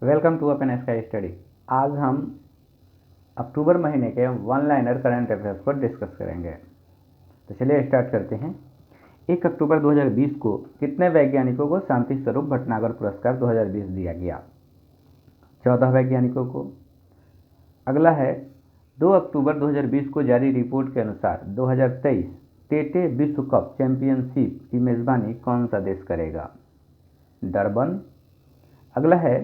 Welcome to Open Sky Study. आज हम अक्टूबर महीने के वन लाइनर करंट अफेयर्स को डिस्कस करेंगे। तो चलिए स्टार्ट करते हैं। 1 अक्टूबर 2020 को कितने वैज्ञानिकों को शांति स्वरूप भटनागर पुरस्कार 2020 दिया गया? 14 वैज्ञानिकों को। अगला है 2 अक्टूबर 2020 को जारी रिपोर्ट के अनुसार 2023 टेटे विश्व कप चैंपियनशिप की मेजबानी कौन सा देश करेगा? डरबन। अगला है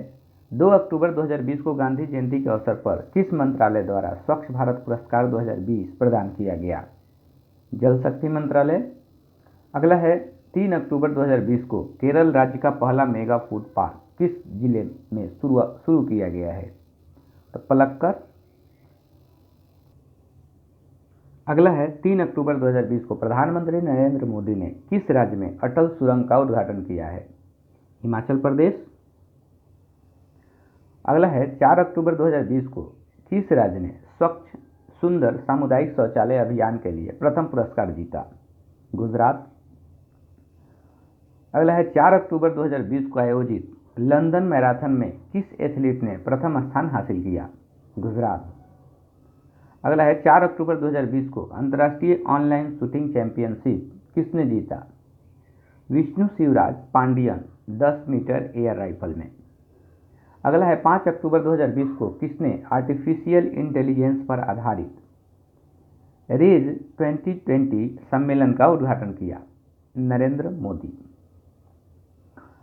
2 अक्टूबर 2020 को गांधी जयंती के अवसर पर किस मंत्रालय द्वारा स्वच्छ भारत पुरस्कार 2020 प्रदान किया गया? जल शक्ति मंत्रालय। अगला है 3 अक्टूबर 2020 को केरल राज्य का पहला मेगा फूड पार्क किस जिले में शुरू किया गया है? तो पलक्कड़। अगला है 3 अक्टूबर 2020 को प्रधानमंत्री नरेंद्र मोदी ने किस राज्य में अटल सुरंग का उद्घाटन किया है? हिमाचल प्रदेश। अगला है 4 अक्टूबर 2020 को किस राज्य ने स्वच्छ सुंदर सामुदायिक शौचालय अभियान के लिए प्रथम पुरस्कार जीता? गुजरात। अगला है 4 अक्टूबर 2020 को आयोजित लंदन मैराथन में किस एथलीट ने प्रथम स्थान हासिल किया? गुजरात। अगला है 4 अक्टूबर 2020 को अंतर्राष्ट्रीय ऑनलाइन शूटिंग चैंपियनशिप किसने जीता? Vishnu Shivraj Pandian 10 metre air rifle में। अगला है 5 अक्टूबर 2020 को किसने आर्टिफिशियल इंटेलिजेंस पर आधारित रेज 2020 सम्मेलन का उद्घाटन किया? नरेंद्र मोदी।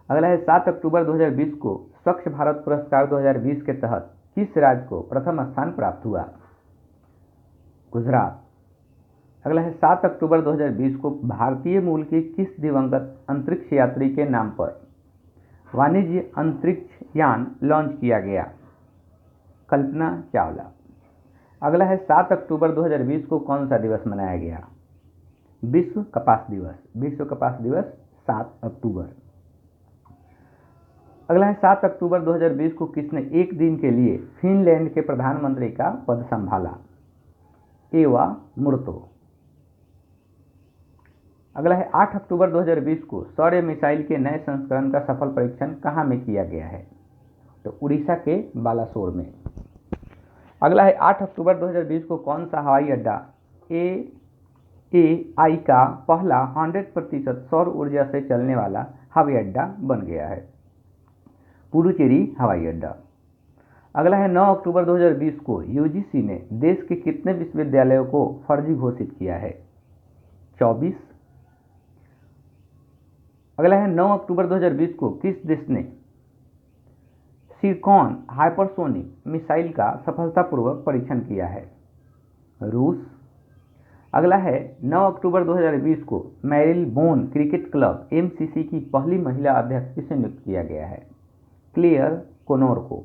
अगला है 7 अक्टूबर 2020 को स्वच्छ भारत पुरस्कार 2020 के तहत किस राज्य को प्रथम स्थान प्राप्त हुआ? गुजरात। अगला है 7 अक्टूबर 2020 को भारतीय मूल के किस दिवंगत अंतरिक्ष यात्री के नाम पर वाणिज्य अंतरिक्ष यान लॉन्च किया गया? कल्पना चावला। अगला है 7 अक्टूबर 2020 को कौन सा दिवस मनाया गया? विश्व कपास दिवस। विश्व कपास दिवस 7 अक्टूबर। अगला है 7 अक्टूबर 2020 को किसने एक दिन के लिए फिनलैंड के प्रधानमंत्री का पद संभाला? एवा मुर्तो। अगला है 8 अक्टूबर 2020 को सौर्य मिसाइल के नए संस्करण का सफल परीक्षण कहाँ में किया गया है? तो उड़ीसा के बालासोर में। अगला है 8 अक्टूबर 2020 को कौन सा हवाई अड्डा एआई का पहला 100% सौर ऊर्जा से चलने वाला हवाई अड्डा बन गया है? पुडुचेरी हवाई अड्डा। अगला है 9 अक्टूबर 2020 को यूजीसी ने देश के कितने विश्वविद्यालयों को फर्जी घोषित किया है? 24। अगला है 9 अक्टूबर 2020 को किस देश ने सिरकॉन हाइपरसोनिक मिसाइल का सफलतापूर्वक परीक्षण किया है? रूस। अगला है 9 अक्टूबर 2020 को मैरिलबोन क्रिकेट क्लब एमसीसी की पहली महिला अध्यक्ष किसे नियुक्त किया गया है? क्लेयर कोनोर को।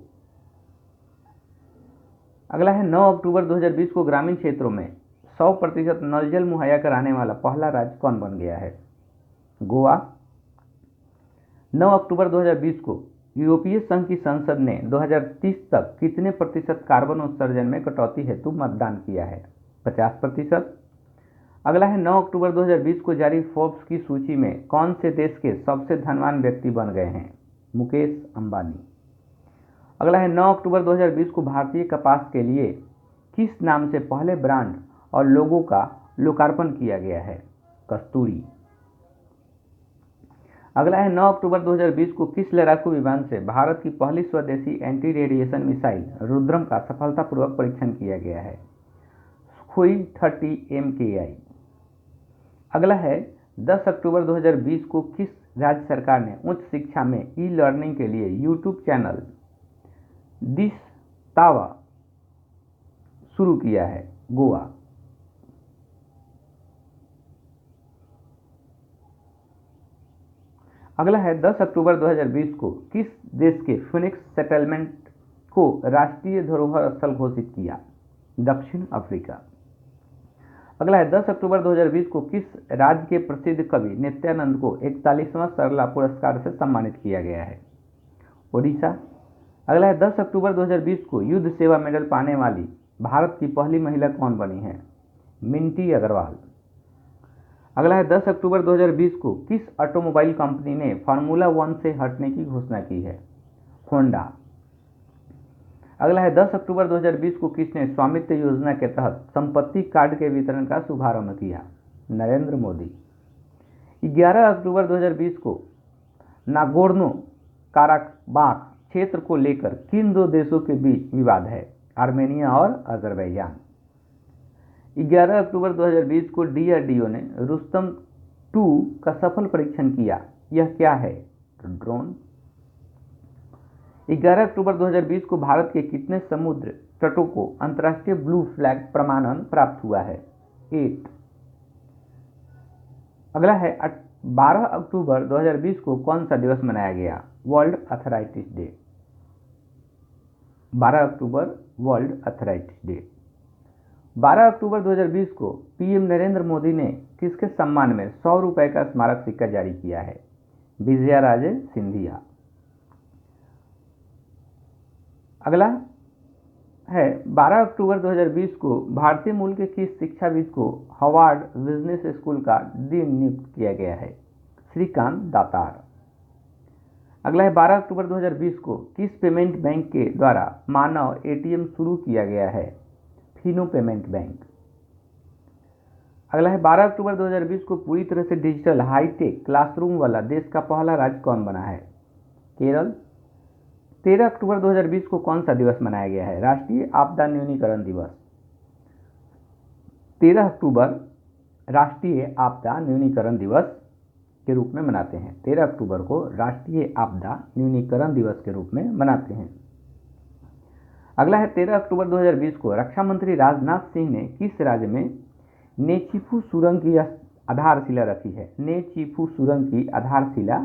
अगला है 9 अक्टूबर 2020 को ग्रामीण क्षेत्रों में 100% नल जल मुहैया कराने वाला पहला राज्य कौन बन गया है? गोवा। 9 अक्टूबर 2020 को यूरोपीय संघ की संसद ने 2030 तक कितने प्रतिशत कार्बन उत्सर्जन में कटौती हेतु मतदान किया है? 50%। अगला है 9 अक्टूबर 2020 को जारी फोर्ब्स की सूची में कौन से देश के सबसे धनवान व्यक्ति बन गए हैं? मुकेश अंबानी। अगला है 9 अक्टूबर 2020 को भारतीय कपास के लिए किस नाम से पहले ब्रांड और लोगो का लोकार्पण किया गया है? कस्तूरी। अगला है 9 अक्टूबर 2020 को किस लड़ाकू विमान से भारत की पहली स्वदेशी एंटी रेडिएशन मिसाइल रुद्रम का सफलतापूर्वक परीक्षण किया गया है? Sukhoi 30 MKI। अगला है 10 अक्टूबर 2020 को किस राज्य सरकार ने उच्च शिक्षा में ई लर्निंग के लिए यूट्यूब चैनल दिस तावा शुरू किया है? गोवा। अगला है 10 अक्टूबर 2020 को किस देश के फिनिक्स सेटलमेंट को राष्ट्रीय धरोहर स्थल घोषित किया? दक्षिण अफ्रीका। अगला है 10 अक्टूबर 2020 को किस राज्य के प्रसिद्ध कवि नित्यानंद को 41वां सरला पुरस्कार से सम्मानित किया गया है? ओडिशा। अगला है 10 अक्टूबर 2020 को युद्ध सेवा मेडल पाने वाली भारत की पहली महिला कौन बनी है? मिंटी अग्रवाल। अगला है 10 अक्टूबर 2020 को किस ऑटोमोबाइल कंपनी ने फार्मूला 1 से हटने की घोषणा की है? होंडा। अगला है 10 अक्टूबर 2020 को किसने स्वामित्व योजना के तहत संपत्ति कार्ड के वितरण का शुभारंभ किया? नरेंद्र मोदी। 11 अक्टूबर 2020 को नागोर्नो काराबाख क्षेत्र को लेकर किन दो देशों के बीच विवाद है? आर्मेनिया और अजरबैजान। 11 अक्टूबर 2020 को DRDO ने रुस्तम 2 का सफल परीक्षण किया। यह क्या है? ड्रोन। 11 अक्टूबर 2020 को भारत के कितने समुद्र तटों को अंतर्राष्ट्रीय ब्लू फ्लैग प्रमाणन प्राप्त हुआ है? 8। अगला है 12 अक्टूबर 2020 को कौन सा दिवस मनाया गया? World arthritis day. 12 October world arthritis day. 12 अक्टूबर 2020 को PM नरेंद्र मोदी ने किसके सम्मान में 100 रुपए का स्मारक सिक्का जारी किया है? विजयाराजे सिंधिया। अगला है 12 अक्टूबर 2020 को भारतीय मूल के किस शिक्षाविद को हार्वर्ड बिजनेस स्कूल का डीन नियुक्त किया गया है? श्रीकांत दातार। अगला है 12 अक्टूबर 2020 को किस पेमेंट बैंक के द्वारा मानव ATM शुरू किया गया है? Fino payment bank. अगला है 12 अक्टूबर 2020 को पूरी तरह से डिजिटल हाईटेक क्लासरूम वाला देश का पहला राज्य कौन बना है? केरल। 13 अक्टूबर 2020 को कौन सा दिवस मनाया गया है? राष्ट्रीय आपदा न्यूनीकरण दिवस। 13 अक्टूबर राष्ट्रीय आपदा न्यूनीकरण दिवस के रूप में मनाते हैं। 13 अक्टूबर को राष्ट्रीय आपदा न्यूनीकरण दिवस के रूप में मनाते हैं। अगला है 13 अक्टूबर 2020 को रक्षा मंत्री राजनाथ सिंह ने किस राज्य में नेचीफू सुरंग की आधारशिला रखी है? नेचीफू सुरंग की आधारशिला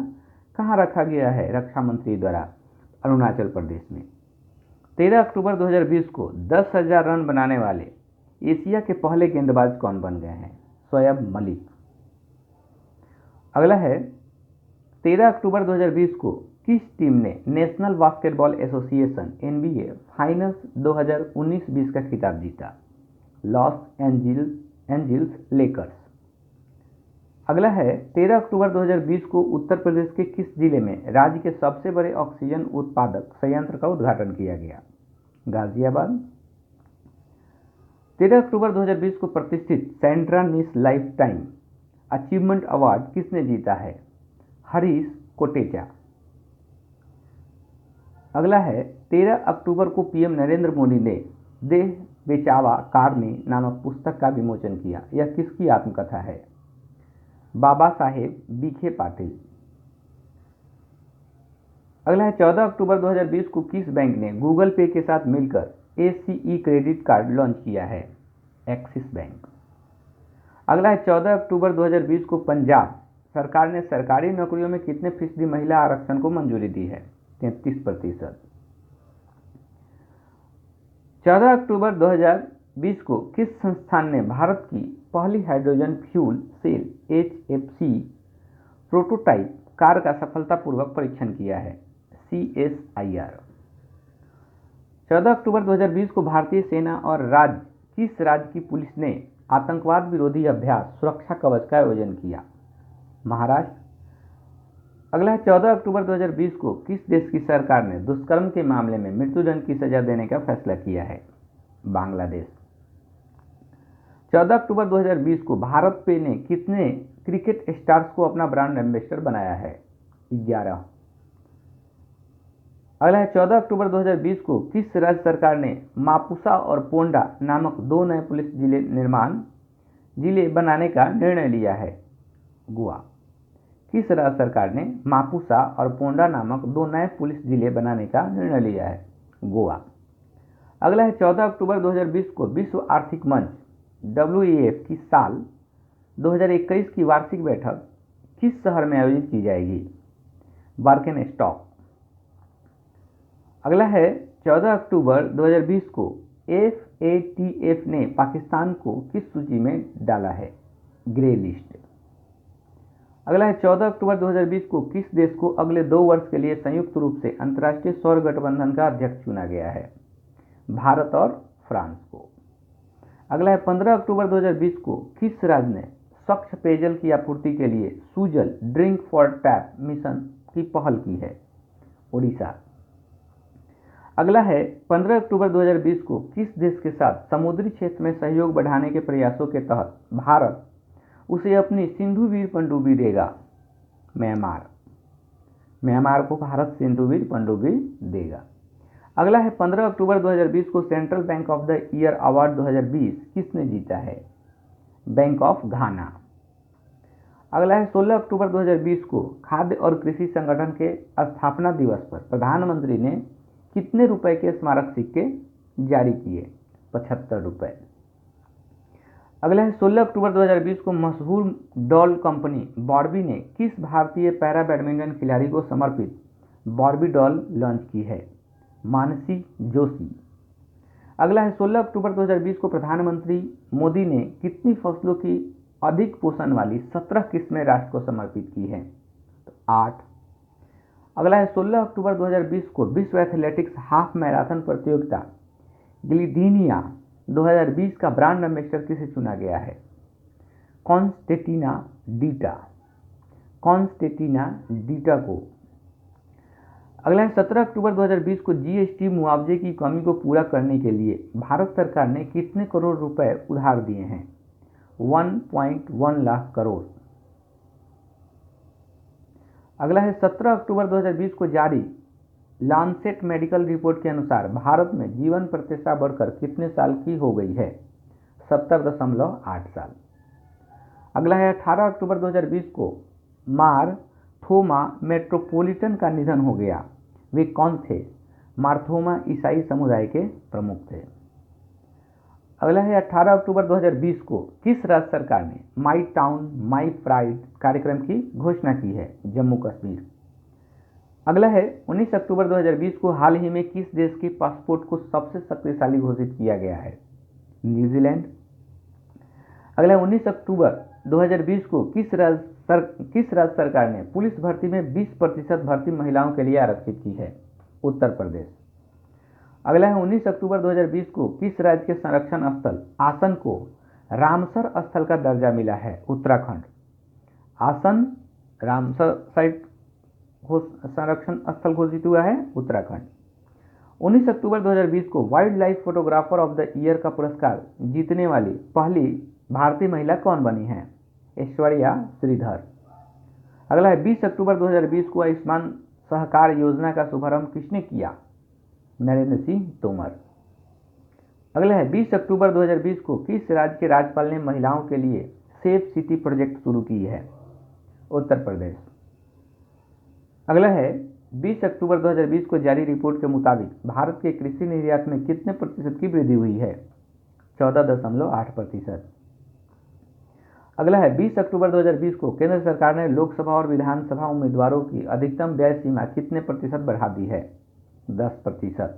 कहाँ रखा गया है रक्षा मंत्री द्वारा? अरुणाचल प्रदेश में। 13 अक्टूबर 2020 को 10,000 रन बनाने वाले एशिया के पहले गेंदबाज कौन बन गए हैं? शोएब मलिक। अगला है 13 अक्टूबर 2020 को किस टीम ने national basketball association NBA finals 2019-20 का खिताब जीता? Los Angeles Lakers. अगला है 13 अक्टूबर 2020 को उत्तर प्रदेश के किस जिले में राज्य के सबसे बड़े ऑक्सीजन उत्पादक संयंत्र का उद्घाटन किया गया? गाजियाबाद। 13 अक्टूबर 2020 को प्रतिष्ठित सेंट्रा नीस लाइफ टाइम अचीवमेंट अवार्ड किसने जीता है? हरीश कोटेचा। अगला है 13 अक्टूबर को PM नरेंद्र मोदी ने देह बेचावा कारनी नामक पुस्तक का विमोचन किया। यह किसकी आत्मकथा है? बाबा साहेब विखे पाटिल। अगला है 14 अक्टूबर 2020 को किस बैंक ने गूगल पे के साथ मिलकर ACE क्रेडिट कार्ड लॉन्च किया है? Axis bank. अगला है 14 अक्टूबर 2020 को पंजाब सरकार ने सरकारी नौकरियों में कितने फीसदी महिला आरक्षण को मंजूरी दी है? 33%। 14 अक्टूबर 2020 को किस संस्थान ने भारत की पहली hydrogen fuel cell HFC prototype car का सफलतापूर्वक परीक्षण किया है? CSIR। 14 अक्टूबर 2020 को भारतीय सेना और किस राज्य की पुलिस ने आतंकवाद विरोधी अभ्यास सुरक्षा कवच का आयोजन किया? महाराष्ट्र। अगला है 14 अक्टूबर 2020 को किस देश की सरकार ने दुष्कर्म के मामले में मृत्युदंड की सजा देने का फैसला किया है? बांग्लादेश। 14 अक्टूबर 2020 को भारत पे ने कितने क्रिकेट स्टार्स को अपना ब्रांड एम्बेसडर बनाया है? 11। अगला है 14 अक्टूबर 2020 को किस राज्य सरकार ने मापुसा और पोंडा नामक दो नए पुलिस जिले बनाने का निर्णय लिया है? गोवा। किस राज्य सरकार ने मापुसा और पोंडा नामक दो नए पुलिस जिले बनाने का निर्णय लिया है? गोवा। अगला है 14 अक्टूबर 2020 को विश्व आर्थिक मंच WEF की साल 2021 की वार्षिक बैठक किस शहर में आयोजित की जाएगी? बार्केनस्टॉक। अगला है 14 अक्टूबर 2020 को FATF ने पाकिस्तान को किस सूची में डाला है? Grey list. अगला है 14 अक्टूबर 2020 को किस देश को अगले 2 वर्ष के लिए संयुक्त रूप से अंतर्राष्ट्रीय सौर गठबंधन का अध्यक्ष चुना गया है? भारत और फ्रांस को। अगला है 15 अक्टूबर 2020 को किस राज्य ने स्वच्छ पेयजल की आपूर्ति के लिए Sujal drink for tap mission की पहल की है? ओडिशा। अगला है 15 अक्टूबर 2020 को किस देश के साथ समुद्री क्षेत्र में सहयोग बढ़ाने के प्रयासों के तहत भारत उसे अपनी सिंधु वीर पनडुब्बी देगा? म्यांमार को भारत सिंधु वीर पनडुब्बी देगा। अगला है 15 अक्टूबर 2020 को central bank of the year award 2020 किसने जीता है? बैंक ऑफ घाना। अगला है 16 अक्टूबर 2020 को खाद्य और कृषि संगठन के स्थापना दिवस पर प्रधानमंत्री ने कितने रुपए के स्मारक सिक्के जारी किए? 75 रुपए। अगला है 16 अक्टूबर 2020 को मशहूर डॉल कंपनी बॉर्बी ने किस भारतीय पैरा बैडमिंटन खिलाड़ी को समर्पित बॉर्बी डॉल लॉन्च की है? मानसी जोशी। अगला है 16 अक्टूबर 2020 को प्रधानमंत्री मोदी ने कितनी फसलों की अधिक पोषण वाली 17 किस्में राष्ट्र को समर्पित की हैं? तो 8। अगला है 16 अक्टूबर 2020 को विश्व एथलेटिक्स हाफ मैराथन प्रतियोगिता गिलिडीनिया 2020 का ब्रांड एम्बेसडर किसे चुना गया है? कॉन्स्टेंटिना डीटा को। अगला है 17 अक्टूबर 2020 को जीएसटी मुआवजे की कमी को पूरा करने के लिए भारत सरकार ने कितने करोड़ रुपए उधार दिए हैं? 1.1 लाख करोड़। अगला है 17 अक्टूबर 2020 को जारी लांसेट मेडिकल रिपोर्ट के अनुसार भारत में जीवन प्रत्याशा बढ़कर कितने साल की हो गई है? 70.8 साल। अगला है 18 अक्टूबर 2020 को मार थोमा मेट्रोपोलिटन का निधन हो गया। वे कौन थे? मारथोमा ईसाई समुदाय के प्रमुख थे। अगला है 18 अक्टूबर 2020 को किस राज्य सरकार ने माई टाउन माई प्राइड कार्यक्रम की घोषणा की है? जम्मू कश्मीर। अगला है 19 अक्टूबर 2020 को हाल ही में किस देश के पासपोर्ट को सबसे शक्तिशाली घोषित किया गया है? न्यूजीलैंड। अगला 19 अक्टूबर 2020 को किस राज्य सरकार ने पुलिस भर्ती में 20% भर्ती महिलाओं के लिए आरक्षित की है? उत्तर प्रदेश। अगला है 19 अक्टूबर 2020 को किस राज्य के संरक्षण स्थल आसन को रामसर स्थल का दर्जा मिला है? उत्तराखंड। आसन रामसर साइट संरक्षण स्थल घोषित हुआ है उत्तराखंड। 19 अक्टूबर 2020 को wild life photographer of the year का पुरस्कार जीतने वाली पहली भारतीय महिला कौन बनी है? ऐश्वर्या श्रीधर। अगला है 20 अक्टूबर 2020 को आयुष्मान सहकार योजना का शुभारंभ किसने किया? नरेंद्र सिंह तोमर। अगला है 20 अक्टूबर 2020 को किस राज्य के राज्यपाल ने महिलाओं के लिए सेफ सिटी प्रोजेक्ट शुरू की है? उत्तर प्रदेश। अगला है 20 अक्टूबर 2020 को जारी रिपोर्ट के मुताबिक भारत के कृषि निर्यात में कितने प्रतिशत की वृद्धि हुई है? 14.8%। अगला है 20 अक्टूबर 2020 को केंद्र सरकार ने लोकसभा और विधानसभा उम्मीदवारों की अधिकतम व्यय सीमा कितने प्रतिशत बढ़ा दी है? 10%।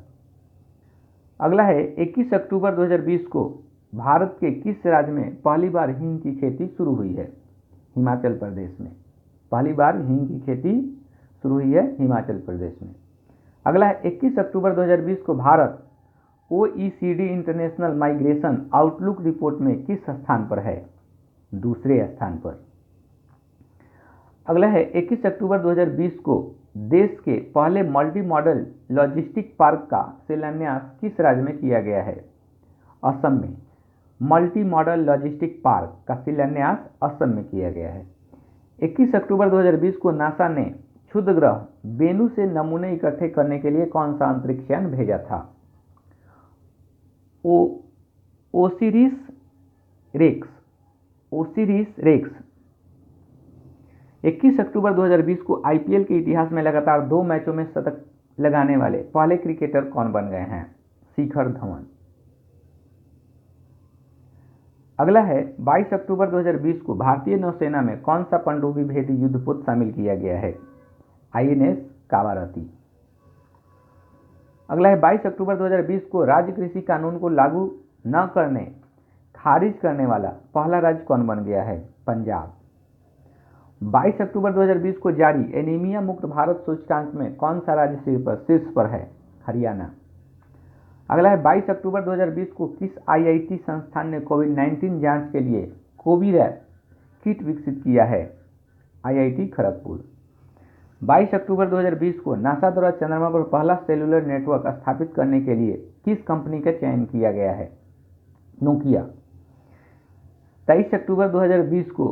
अगला है 21 अक्टूबर 2020 को भारत के किस राज्य में पहली बार हींग की खेती शुरू हुई है? हिमाचल प्रदेश में। पहली बार हींग की खेती शुरू हुई है हिमाचल प्रदेश में। अगला है 21 अक्टूबर 2020 को Bharat OECD international migration outlook report में किस स्थान पर है? दूसरे स्थान पर। अगला है 21 अक्टूबर 2020 को देश के पहले मल्टी मॉडल लॉजिस्टिक पार्क का शिलान्यास किस राज्य में किया गया है? असम में। मल्टी मॉडल लॉजिस्टिक पार्क का शिलान्यास असम में किया गया है। 21 अक्टूबर 2020 को नासा ने क्षुद्र ग्रह वेनु से नमूने इकट्ठे करने के लिए कौन सा अंतरिक्ष यान भेजा था? Osiris racks. 21 अक्टूबर 2020 को आईपीएल के इतिहास में लगातार 2 मैचों में शतक लगाने वाले पहले क्रिकेटर कौन बन गए हैं? शिखर धवन। अगला है 22 अक्टूबर 2020 को भारतीय नौसेना में कौन सा पनडुब्बी भेदी युद्धपोत शामिल किया गया है? आईएनएस कावारती। अगला है 22 अक्टूबर 2020 को राज्य कृषि कानून को लागू न करने खारिज करने वाला पहला राज्य कौन बन गया है? पंजाब। 22 अक्टूबर 2020 को जारी एनीमिया मुक्त भारत सूचकांक में कौन सा राज्य शीर्ष पर है? हरियाणा। अगला है 22 अक्टूबर 2020 को किस आईआईटी संस्थान ने कोविड-19 जांच के लिए कोविरैप किट विकसित किया है? आईआईटी खड़गपुर। 22 अक्टूबर 2020 को नासा द्वारा चंद्रमा पर पहला सेलुलर नेटवर्क स्थापित करने के लिए किस कंपनी का चयन किया गया है? नोकिया। 23 अक्टूबर 2020 को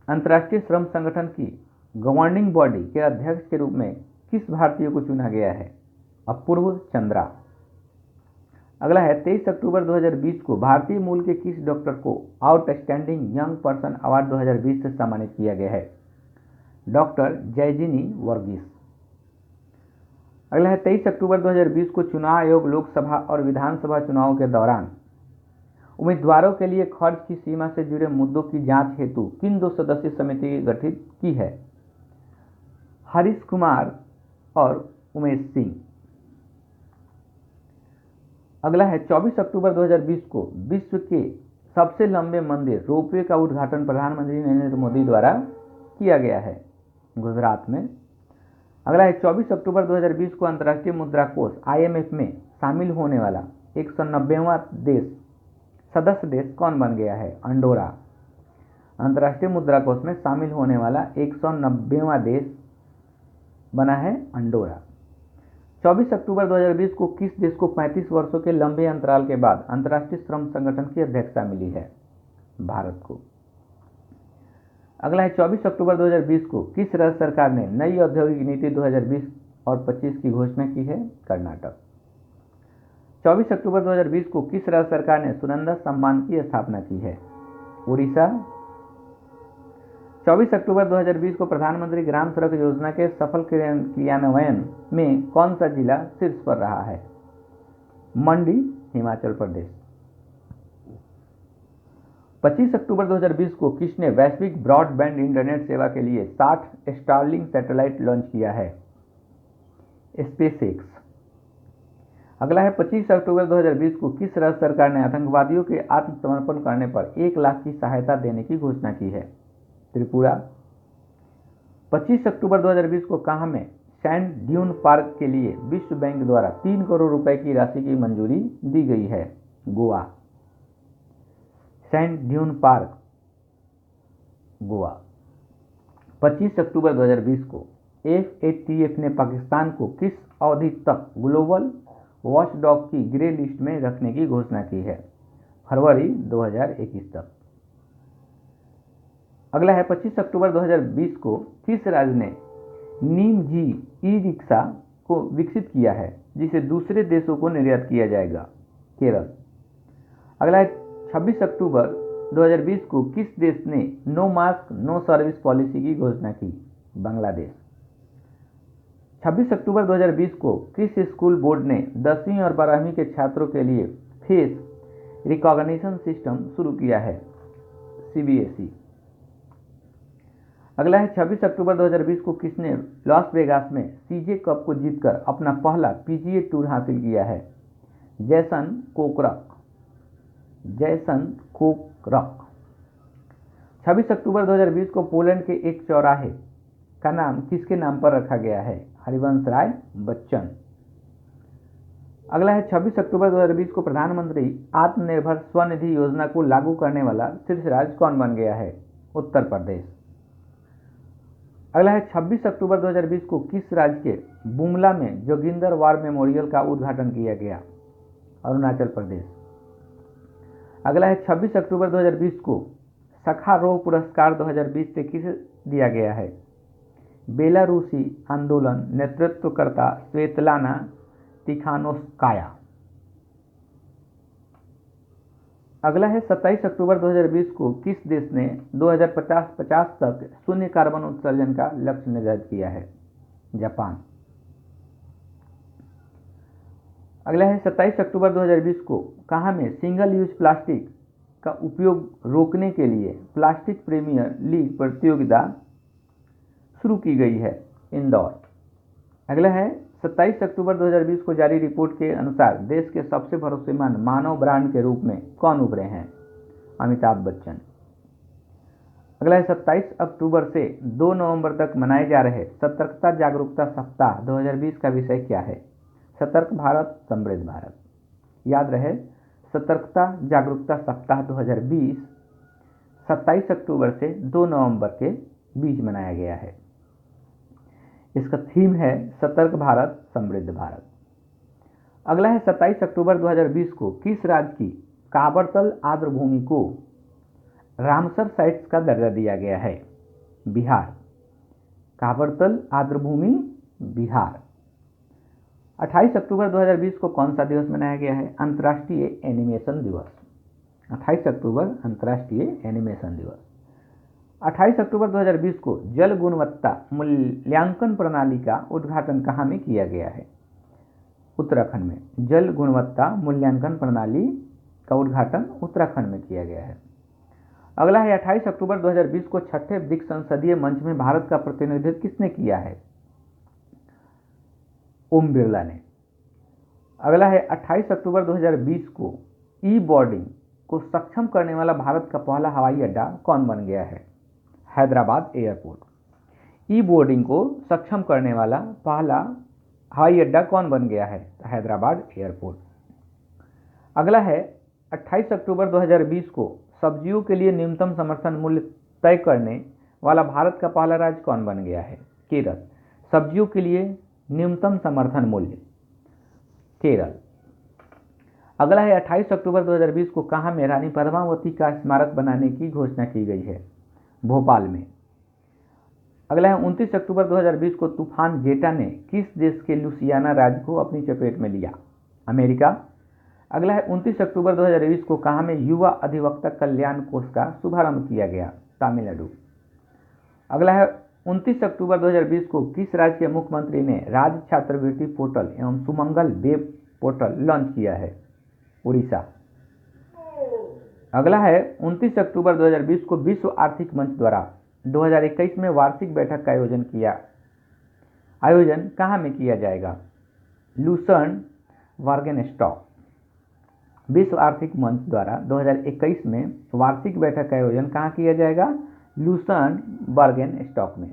अंतर्राष्ट्रीय श्रम संगठन की गवर्निंग बॉडी के अध्यक्ष के रूप में किस भारतीय को चुना गया है? अपूर्व चंद्रा। अगला है 23 अक्टूबर 2020 को भारतीय मूल के किस डॉक्टर को आउटस्टैंडिंग यंग पर्सन अवार्ड 2020 से सम्मानित किया गया है? डॉक्टर जयजिनी वर्गीस। अगला है 23 अक्टूबर 2020 को चुनाव आयोग लोकसभा और विधानसभा चुनाव के दौरान उम्मीदवारों के लिए खर्च की सीमा से जुड़े मुद्दों की जांच हेतु किन 2 सदस्यीय समिति गठित की है? हरीश कुमार और उमेश सिंह। अगला है 24 अक्टूबर 2020 को विश्व के सबसे लंबे मंदिर रोपवे का उद्घाटन प्रधानमंत्री नरेंद्र मोदी द्वारा किया गया है, गुजरात में। अगला है 24 अक्टूबर 2020 को अंतर्राष्ट्रीय मुद्रा कोष IMF में शामिल होने वाला 190वां सदस्य देश कौन बन गया है? अंडोरा। अंतर्राष्ट्रीय मुद्रा कोष में शामिल होने वाला 190वां देश बना है अंडोरा। 24 अक्टूबर 2020 को किस देश को 35 वर्षों के लंबे अंतराल के बाद अंतर्राष्ट्रीय श्रम संगठन की अध्यक्षता मिली है? भारत को। अगला है 24 अक्टूबर 2020 को किस राज्य सरकार ने नई औद्योगिक नीति 2020 और 25 की घोषणा की है? कर्नाटक। 24 अक्टूबर 2020 को किस राज्य सरकार ने सुनंदा सम्मान की स्थापना की है? उड़ीसा। 24 अक्टूबर 2020 को प्रधानमंत्री ग्राम सड़क योजना के सफल क्रियान्वयन में कौन सा जिला शीर्ष पर रहा है? मंडी, हिमाचल प्रदेश। 25 अक्टूबर 2020 को किसने वैश्विक ब्रॉडबैंड इंटरनेट सेवा के लिए 60 स्टारलिंक सैटेलाइट लॉन्च किया है? स्पेसएक्स। अगला है 25 अक्टूबर 2020 को किस राज्य सरकार ने आतंकवादियों के आत्मसमर्पण करने पर 1 लाख की सहायता देने की घोषणा की है? त्रिपुरा। 25 अक्टूबर 2020 को कहां में सैंड ड्यून पार्क के लिए विश्व बैंक द्वारा 3 करोड़ रुपए की राशि की मंजूरी दी गई है? Goa. Sand dune park, Goa. 25 अक्टूबर 2020 को FATF ने पाकिस्तान को किस अवधि तक ग्लोबल वॉचडॉग की ग्रे लिस्ट में रखने की घोषणा की है? फरवरी 2021 तक। अगला है 25 अक्टूबर 2020 को किस राज्य ने नीम जी ई-रिक्शा को विकसित किया है जिसे दूसरे देशों को निर्यात किया जाएगा? केरल। अगला है 26 अक्टूबर 2020 को किस देश ने no mask no service policy की घोषणा की? बांग्लादेश। 26 अक्टूबर 2020 को किस स्कूल बोर्ड ने 10वीं और 12वीं के छात्रों के लिए फेस रिकॉग्निशन सिस्टम शुरू किया है? CBSE। अगला है 26 अक्टूबर 2020 को किसने लॉस वेगास में CJ कप को जीतकर अपना पहला PGA टूर हासिल किया है? जैसन कोकरक। 26 अक्टूबर 2020 को पोलैंड के एक चौराहे का नाम किसके नाम पर रखा गया है? हरिवंश राय बच्चन। अगला है 26 अक्टूबर 2020 को प्रधानमंत्री आत्मनिर्भर स्वनिधि योजना को लागू करने वाला शीर्ष राज्य कौन बन गया है? उत्तर प्रदेश। अगला है 26 अक्टूबर 2020 को किस राज्य के बुमला में जोगिंदर वार मेमोरियल का उद्घाटन किया गया? अरुणाचल प्रदेश। अगला है 26 अक्टूबर 2020 को सखारोव पुरस्कार 2020 से किसे दिया गया है? बेलारूसी आंदोलन नेतृत्वकर्ता स्वेतलाना तिखानोस्काया। अगला है 27 अक्टूबर 2020 को किस देश ने 2050 तक शून्य कार्बन उत्सर्जन का लक्ष्य निर्धारित किया है? जापान। अगला है 27 अक्टूबर 2020 को कहां में सिंगल यूज प्लास्टिक का उपयोग रोकने के लिए प्लास्टिक प्रीमियर लीग प्रतियोगिता शुरू की गई है? इंदौर। अगला है 27 अक्टूबर 2020 को जारी रिपोर्ट के अनुसार देश के सबसे भरोसेमंद मानव ब्रांड के रूप में कौन उभरे हैं? अमिताभ बच्चन। अगला है 27 अक्टूबर से 2 नवंबर तक मनाए जा रहे सतर्कता जागरूकता सप्ताह 2020 का विषय क्या है? सतर्क भारत समृद्ध भारत। याद रहे, सतर्कता जागरूकता सप्ताह 2020 27 अक्टूबर से 2 नवंबर के बीच मनाया गया है। इसका थीम है सतर्क भारत समृद्ध भारत। अगला है 27 अक्टूबर 2020 को किस राज्य की काबरतल आर्द्रभूमि को रामसर साइट्स का दर्जा दिया गया है? बिहार। काबरतल आर्द्रभूमि बिहार। 28 अक्टूबर 2020 को कौन सा दिवस मनाया गया है? अंतर्राष्ट्रीय एनिमेशन दिवस। 28 अक्टूबर अंतर्राष्ट्रीय एनिमेशन दिवस। 28 अक्टूबर 2020 को जल गुणवत्ता मूल्यांकन प्रणाली का उद्घाटन कहाँ में किया गया है? उत्तराखंड में। जल गुणवत्ता मूल्यांकन प्रणाली का उद्घाटन उत्तराखंड में किया गया है। अगला है 28 अक्टूबर 2020 को छठे ब्रिक्स संसदीय मंच में भारत का प्रतिनिधित्व किसने किया है? ओम बिरला ने। अगला है 28 अक्टूबर 2020 को ई बोर्डिंग को सक्षम करने वाला भारत का पहला हवाई अड्डा कौन बन गया है? हैदराबाद एयरपोर्ट। ई बोर्डिंग को सक्षम करने वाला पहला हवाई अड्डा कौन बन गया है? हैदराबाद एयरपोर्ट। अगला है 28 अक्टूबर 2020 को सब्जियों के लिए न्यूनतम समर्थन मूल्य तय करने वाला भारत का पहला राज्य कौन बन गया है? केरल। सब्जियों के लिए न्यूनतम समर्थन मूल्य, केरल। अगला है 28 अक्टूबर 2020 को कहाँ में रानी पद्मावती का स्मारक बनाने की घोषणा की गई है? भोपाल में। अगला है 29 अक्टूबर 2020 को तूफान जेटा ने किस देश के लुसियाना राज्य को अपनी चपेट में लिया? अमेरिका। अगला है 29 अक्टूबर 2020 को कहाँ में युवा अधिवक्ता कल्याण कोष का शुभारंभ किया गया? तमिलनाडु। अगला है 29 अक्टूबर 2020 को किस राज्य के मुख्यमंत्री ने राज्य छात्रवृत्ति पोर्टल एवं सुमंगल वेब पोर्टल लॉन्च किया है? उड़ीसा। अगला है 29 अक्टूबर 2020 को विश्व आर्थिक मंच द्वारा 2021 में वार्षिक बैठक का आयोजन कहाँ में किया जाएगा? लूसर्न वार्गेनस्टॉक। विश्व आर्थिक मंच द्वारा 2021 में वार्षिक बैठक का आयोजन कहाँ किया जाएगा? लूसर्न बर्गेनस्टॉक में।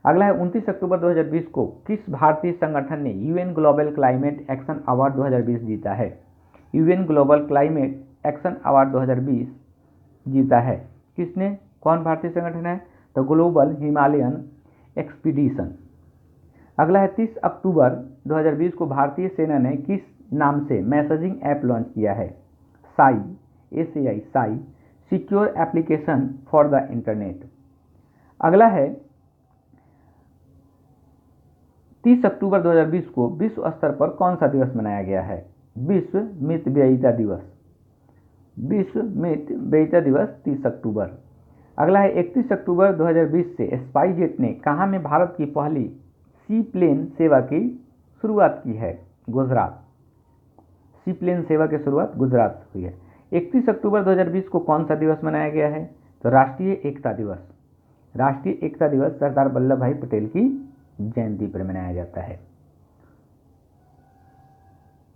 अगला है 29 अक्टूबर 2020 को किस भारतीय संगठन ने UN global climate action award 2020 जीता है? UN global climate action award 2020 जीता है किसने? कौन भारतीय संगठन है? The global Himalayan expedition. अगला है 30 अक्टूबर 2020 को भारतीय सेना ने किस नाम से मैसेजिंग ऐप लॉन्च किया है? SAI Sai secure application for the internet. अगला है 30 अक्टूबर 2020 को विश्व स्तर पर कौन सा दिवस मनाया गया है? विश्व मितव्ययिता दिवस। विश्व मितव्ययिता दिवस 30 अक्टूबर। अगला है 31 अक्टूबर 2020 से स्पाइसजेट ने कहाँ में भारत की पहली सी प्लेन सेवा की शुरुआत की है? गुजरात। सी प्लेन सेवा की शुरुआत गुजरात से हुई है। 31 अक्टूबर 2020 को कौन सा दिवस मनाया गया है? तो राष्ट्रीय एकता दिवस। राष्ट्रीय एकता दिवस सरदार वल्लभ भाई पटेल की जयंती पर मनाया जाता है।